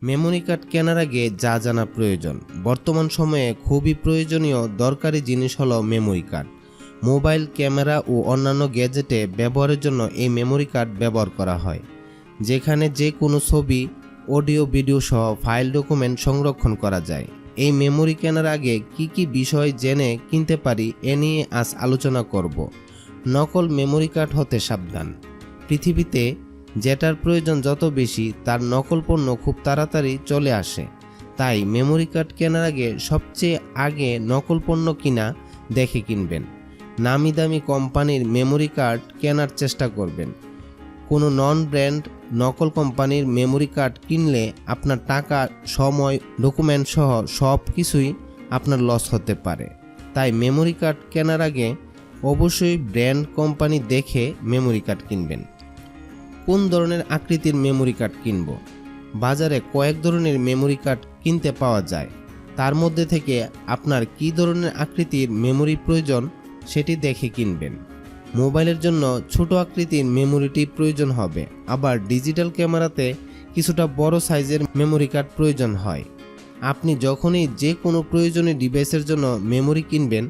Memory card কেনার আগে যা জানা প্রয়োজন। বর্তমান সময়ে খুবই প্রয়োজনীয় দরকারি জিনিস হলো মেমোরি কার্ড। মোবাইল, ক্যামেরা ও অন্যান্য গ্যাজেটে ব্যবহারের জন্য এই মেমোরি কার্ড ব্যবহার করা হয়, যেখানে যে কোনো ছবি, অডিও, ভিডিও সহ ফাইল, ডকুমেন্ট সংরক্ষণ করা যায়। এই মেমোরি কেনার আগে কি কি বিষয় জেনে কিনতে পারি এ নিয়ে আজ আলোচনা করব। নকল মেমোরি কার্ড হতে সাবধান। পৃথিবীতে যেটার প্রয়োজন যত বেশি, তার নকল পণ্য খুব তাড়াতাড়ি চলে আসে। তাই মেমোরি কার্ড কেনার আগে সবচেয়ে আগে নকল পণ্য কিনা দেখে কিনবেন। নামি দামি কোম্পানির মেমোরি কার্ড কেনার চেষ্টা করবেন। কোনো নন ব্র্যান্ড নকল কোম্পানির মেমোরি কার্ড কিনলে আপনার টাকা, সময়, ডকুমেন্ট সহ সব কিছুই আপনার লস হতে পারে। তাই মেমোরি কার্ড কেনার আগে অবশ্যই ব্র্যান্ড কোম্পানি দেখে মেমোরি কার্ড কিনবেন। কোন ধরনের আকৃতির মেমোরি কার্ড কিনব? বাজারে কয়েক ধরনের মেমোরি কার্ড কিনতে পাওয়া যায়। তার মধ্যে থেকে আপনার কী ধরনের আকৃতির মেমোরি প্রয়োজন সেটি দেখে কিনবেন। মোবাইলের জন্য ছোট আকৃতির মেমোরিটি প্রয়োজন হবে, আবার ডিজিটাল ক্যামেরাতে কিছুটা বড় সাইজের মেমোরি কার্ড প্রয়োজন হয়। আপনি যখনই যে কোনো প্রয়োজনীয় ডিভাইসের জন্য মেমোরি কিনবেন,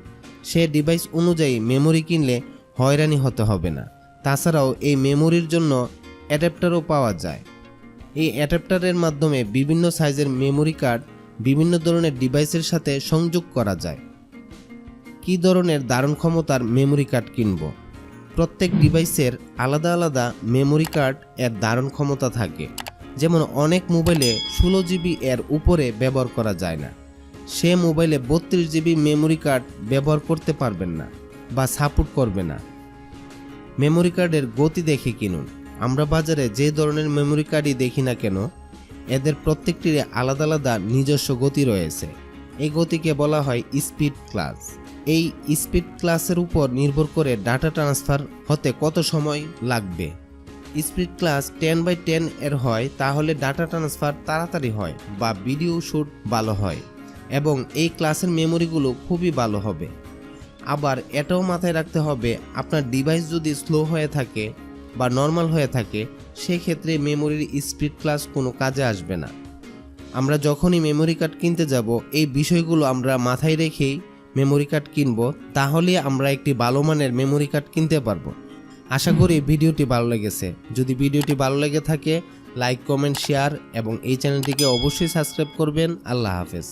সে ডিভাইস অনুযায়ী মেমোরি কিনলে হয়রানি হতে হবে না। তাছাড়াও এই মেমোরির জন্য অ্যাডাপ্টারও পাওয়া যায়। এই অ্যাডাপ্টারের মাধ্যমে বিভিন্ন সাইজের মেমোরি কার্ড বিভিন্ন ধরনের ডিভাইসের সাথে সংযোগ করা যায়। কী ধরনের ধারণ ক্ষমতার মেমোরি কার্ড কিনব? প্রত্যেক ডিভাইসের আলাদা আলাদা মেমোরি কার্ড এর ধারণ ক্ষমতা থাকে। যেমন অনেক মোবাইলে 16 জিবি এর উপরে ব্যবহার করা যায় না। সে মোবাইলে 32 জিবি মেমোরি কার্ড ব্যবহার করতে পারবেন না বা সাপোর্ট করবে না। মেমোরি কার্ডের গতি দেখে কিনুন। আমরা বাজারে যে ধরনের মেমোরি কার্ডই দেখি না কেন, এদের প্রত্যেকটির আলাদা আলাদা নিজস্ব গতি রয়েছে। এই গতিকে বলা হয় স্পিড ক্লাস। এই স্পিড ক্লাসের উপর নির্ভর করে ডাটা ট্রান্সফার হতে কত সময় লাগবে। স্পিড ক্লাস 10/10 এর হয়, তাহলে ডাটা ট্রান্সফার তাড়াতাড়ি হয় বা ভিডিও শ্যুট ভালো হয় এবং এই ক্লাসের মেমোরিগুলো খুবই ভালো হবে। আবার এটাও মাথায় রাখতে হবে, আপনার ডিভাইস যদি স্লো হয়ে থাকে বা নর্মাল হয়ে থাকে, সেক্ষেত্রে মেমোরির স্পিড ক্লাস কোনো কাজে আসবে না। আমরা যখনই মেমোরি কার্ড কিনতে যাব, এই বিষয়গুলো আমরা মাথায় রেখেই মেমোরি কার্ড কিনব, তাহলে আমরা একটি ভালো মানের মেমোরি কার্ড কিনতে পারবো। আশা করি ভিডিওটি ভালো লেগেছে। যদি ভিডিওটি ভালো লেগে থাকে, লাইক, কমেন্ট, শেয়ার এবং এই চ্যানেলটিকে অবশ্যই সাবস্ক্রাইব করবেন। আল্লাহ হাফেজ।